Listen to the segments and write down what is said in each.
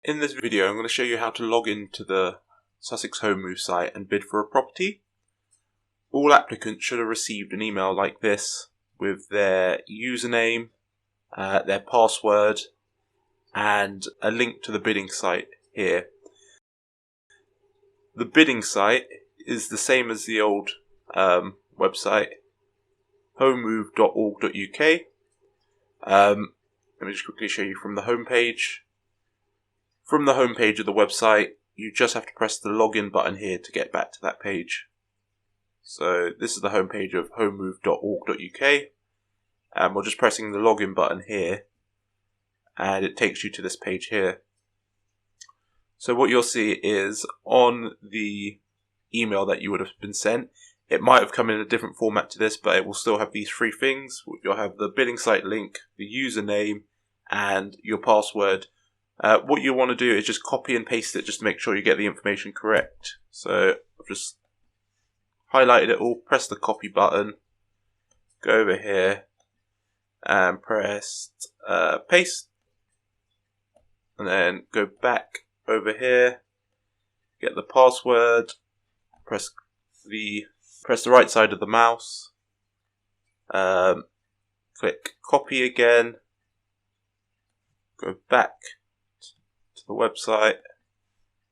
In this video, I'm going to show you how to log into the Sussex Home Move site and bid for a property. All applicants should have received an email like this with their username, their password, and a link to the bidding site here. The bidding site is the same as the old website, homemove.org.uk. Let me just quickly show you from the home page. From the home page of the website, you just have to press the login button here to get back to that page. So this is the home page of homemove.org.uk, and we're just pressing the login button here, and it takes you to this page here. So what you'll see is on the email that you would have been sent, it might have come in a different format to this, but it will still have these three things. You'll have the bidding site link, the username, and your password. What you want to do is just copy and paste it just to make sure you get the information correct. So I've just highlighted it all, press the copy button, go over here and press paste, and then go back over here, get the password, press the right side of the mouse, click copy again, go back to the website,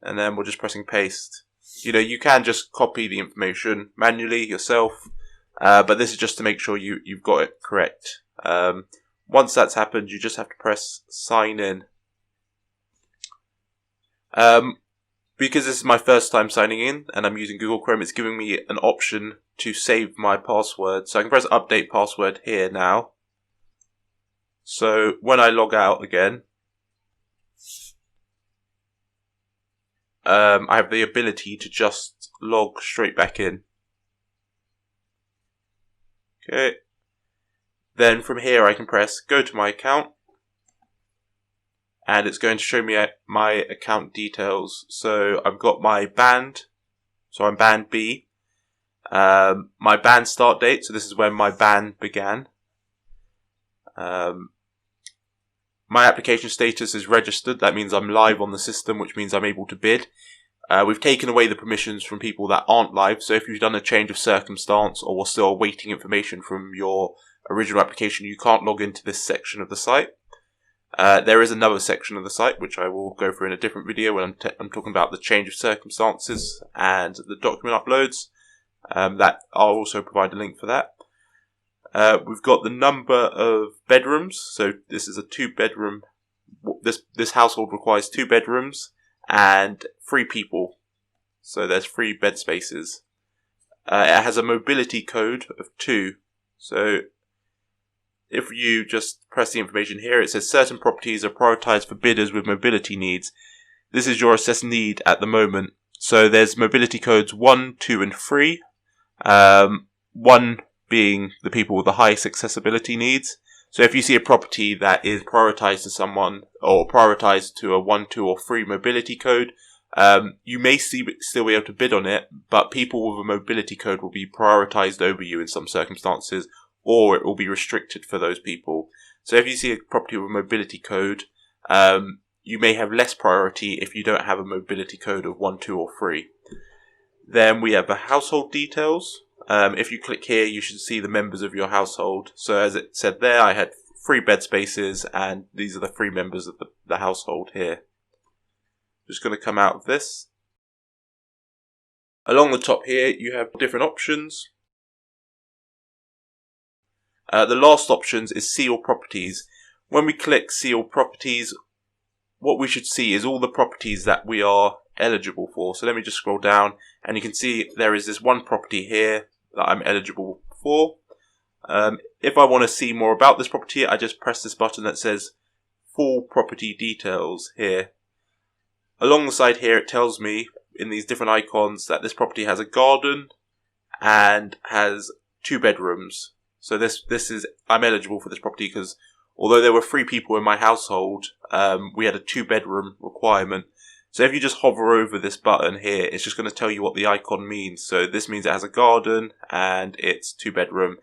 and then we're just pressing paste. You can just copy the information manually yourself, but this is just to make sure you've got it correct. Once that's happened, you just have to press sign in. Because this is my first time signing in and I'm using Google Chrome, it's giving me an option to save my password. So I can press update password here now. So when I log out again, I have the ability to just log straight back in. Okay. Then from here I can press go to my account, and it's going to show me my account details. So I've got my band, so I'm band B. My band start date, so this is when my ban began. My application status is registered. That means I'm live on the system, which means I'm able to bid. We've taken away the permissions from people that aren't live. So if you've done a change of circumstance or we're still awaiting information from your original application, you can't log into this section of the site. There is another section of the site, which I will go through in a different video when I'm talking about the change of circumstances and the document uploads. That I'll also provide a link for that. We've got the number of bedrooms. So this is a 2-bedroom. This household requires 2 bedrooms and 3 people. So there's 3 bed spaces. It has a mobility code of 2. So if you just press the information here, it says certain properties are prioritized for bidders with mobility needs. This is your assessed need at the moment. So there's mobility codes 1, 2, and 3. 1 being the people with the highest accessibility needs. So if you see a property that is prioritized to someone or prioritized to a 1, 2, or 3 mobility code, you may still be able to bid on it, but people with a mobility code will be prioritized over you in some circumstances, or it will be restricted for those people. So if you see a property with a mobility code, you may have less priority if you don't have a mobility code of 1, 2, or 3. Then we have the household details. If you click here, you should see the members of your household. So as it said there, I had 3 bed spaces, and these are the 3 members of the household here. Just going to come out of this. Along the top here, you have different options. The last options is see all properties. When we click see all properties, what we should see is all the properties that we are eligible for. So let me just scroll down, and you can see there is this one property here that I'm eligible for. If I want to see more about this property, I just press this button that says full property details here. Along the side here, it tells me in these different icons that this property has a garden and has 2 bedrooms. So this is, I'm eligible for this property because although there were 3 people in my household, we had a 2-bedroom requirement. So if you just hover over this button here, it's just going to tell you what the icon means. So this means it has a garden and it's 2-bedroom.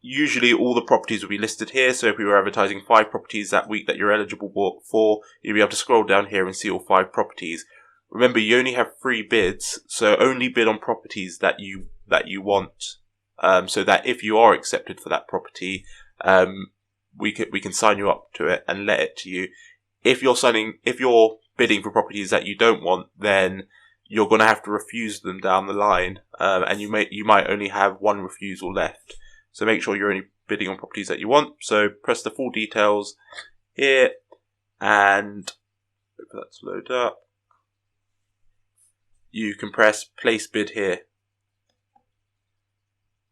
usually all the properties will be listed here. So if we were advertising 5 properties that week that you're eligible for, you'll be able to scroll down here and see all 5 properties. Remember, you only have 3 bids, so only bid on properties that you want. So that if you are accepted for that property, we can sign you up to it and let it to you. If you're bidding for properties that you don't want, then you're going to have to refuse them down the line, and you might only have 1 refusal left. So make sure you're only bidding on properties that you want. So press the full details here, and wait for that to load up. You can press place bid here.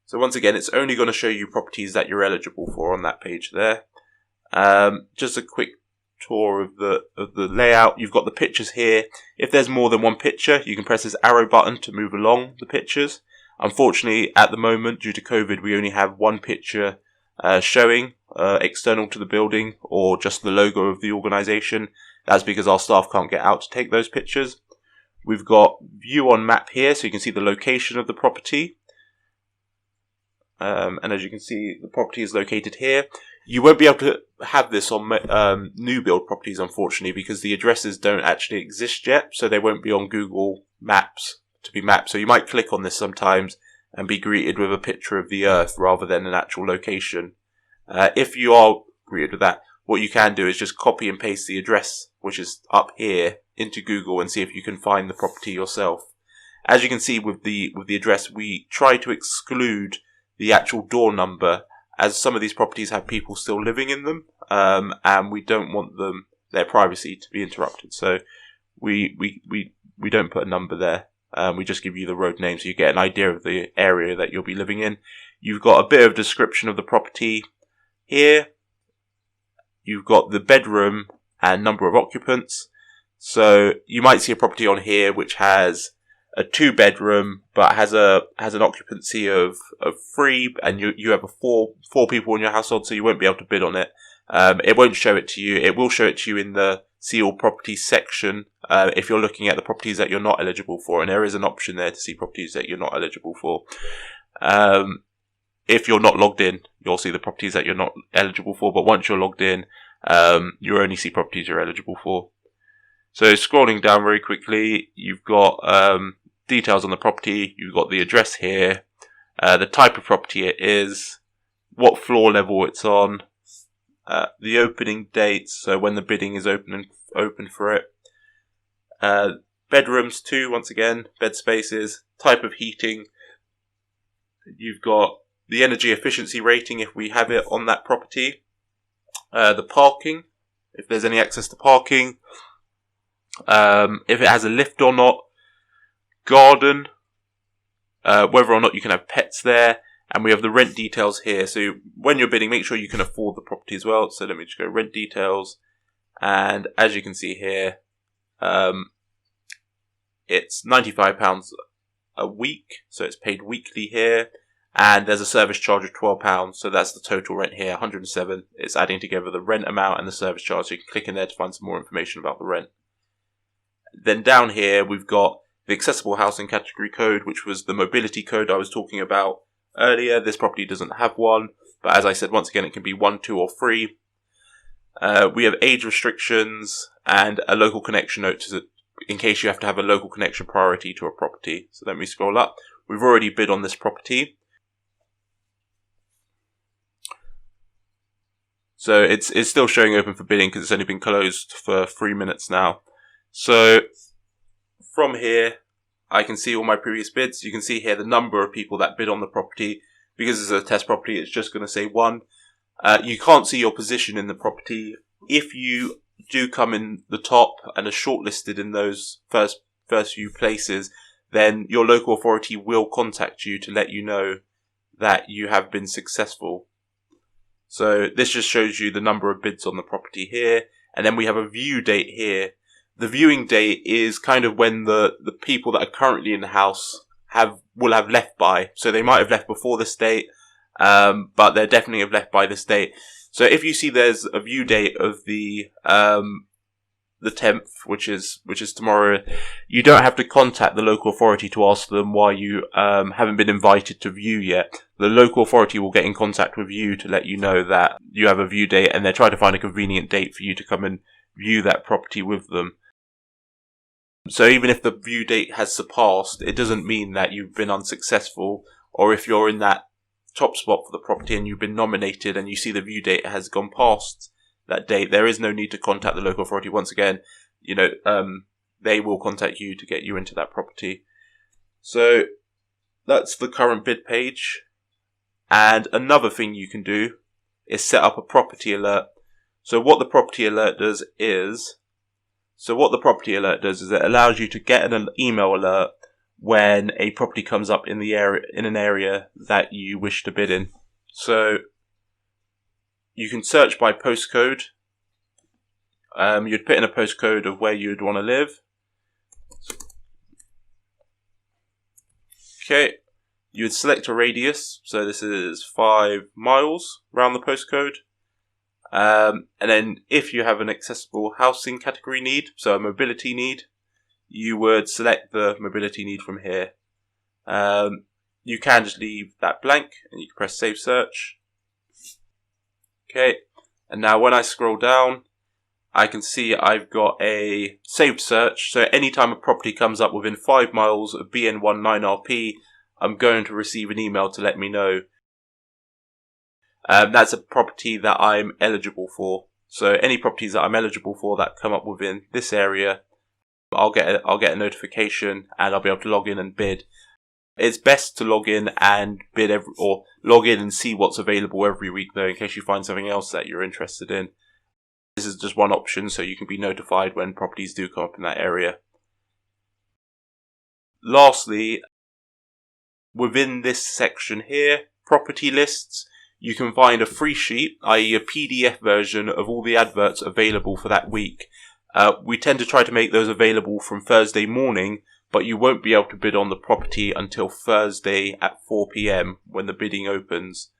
So once again, it's only going to show you properties that you're eligible for on that page there. Just a quick tour of the layout. You've got the pictures here. If there's more than 1 picture, you can press this arrow button to move along the pictures. Unfortunately, at the moment, due to COVID, we only have 1 picture showing external to the building, or just the logo of the organisation. That's because our staff can't get out to take those pictures. We've got view on map here, so you can see the location of the property. And as you can see, the property is located here. You won't be able to have this on new build properties, unfortunately, because the addresses don't actually exist yet, so they won't be on Google Maps to be mapped. So you might click on this sometimes and be greeted with a picture of the earth rather than an actual location. If you are greeted with that, what you can do is just copy and paste the address, which is up here, into Google and see if you can find the property yourself. As you can see with the address, we try to exclude the actual door number, as some of these properties have people still living in them, and we don't want their privacy to be interrupted. So we don't put a number there. We just give you the road name so you get an idea of the area that you'll be living in. You've got a bit of description of the property here. You've got the bedroom and number of occupants. So you might see a property on here which has a 2-bedroom but has an occupancy of 3, and you have 4 people in your household, so you won't be able to bid on it. It won't show it to you. It will show it to you in the see all properties section if you're looking at the properties that you're not eligible for, and there is an option there to see properties that you're not eligible for. If you're not logged in, you'll see the properties that you're not eligible for, but once you're logged in, you only see properties you're eligible for. So scrolling down very quickly, you've got details on the property. You've got the address here, the type of property it is, what floor level it's on, the opening dates, so when the bidding is open for it, bedrooms too, once again, bed spaces, type of heating. You've got the energy efficiency rating if we have it on that property, the parking, if there's any access to parking, if it has a lift or not, garden, whether or not you can have pets there, and we have the rent details here. So when you're bidding, make sure you can afford the property as well. So let me just go rent details, and as you can see here, it's £95 a week, so it's paid weekly here, and there's a service charge of £12, so that's the total rent here, 107. It's adding together the rent amount and the service charge, so you can click in there to find some more information about the rent. Then down here, we've got the accessible housing category code, which was the mobility code I was talking about earlier. This property doesn't have one, but as I said, once again, it can be 1, 2, or 3. We have age restrictions and a local connection note in case you have to have a local connection priority to a property. So let me scroll up. We've already bid on this property. So it's still showing open for bidding because it's only been closed for 3 minutes now. So from here, I can see all my previous bids. You can see here the number of people that bid on the property. Because it's a test property, it's just going to say 1. You can't see your position in the property. If you do come in the top and are shortlisted in those first few places, then your local authority will contact you to let you know that you have been successful. So this just shows you the number of bids on the property here. And then we have a view date here. The viewing date is kind of when the people that are currently in the house will have left by. So they might have left before this date, but they definitely have left by this date. So if you see there's a view date of the the 10th, which is tomorrow, you don't have to contact the local authority to ask them why you haven't been invited to view yet. The local authority will get in contact with you to let you know that you have a view date, and they're trying to find a convenient date for you to come and view that property with them. So even if the view date has surpassed, it doesn't mean that you've been unsuccessful, or if you're in that top spot for the property and you've been nominated and you see the view date has gone past that date, there is no need to contact the local authority. Once again, they will contact you to get you into that property. So that's the current bid page. And another thing you can do is set up a property alert. So what the property alert does is it allows you to get an email alert when a property comes up in an area that you wish to bid in. So you can search by postcode. You'd put in a postcode of where you'd want to live. Okay. You would select a radius. So this is 5 miles around the postcode. And then if you have an accessible housing category need, so a mobility need, you would select the mobility need from here. You can just leave that blank and you can press save search. Okay, and now when I scroll down, I can see I've got a saved search. So anytime a property comes up within 5 miles of BN19RP, I'm going to receive an email to let me know. That's a property that I'm eligible for. So any properties that I'm eligible for that come up within this area, I'll get a notification and I'll be able to log in and bid. It's best to log in and bid log in and see what's available every week though, in case you find something else that you're interested in. This is just one option, so you can be notified when properties do come up in that area. Lastly, within this section here, property lists, you can find a free sheet, i.e. a PDF version of all the adverts available for that week. We tend to try to make those available from Thursday morning, but you won't be able to bid on the property until Thursday at 4 PM when the bidding opens.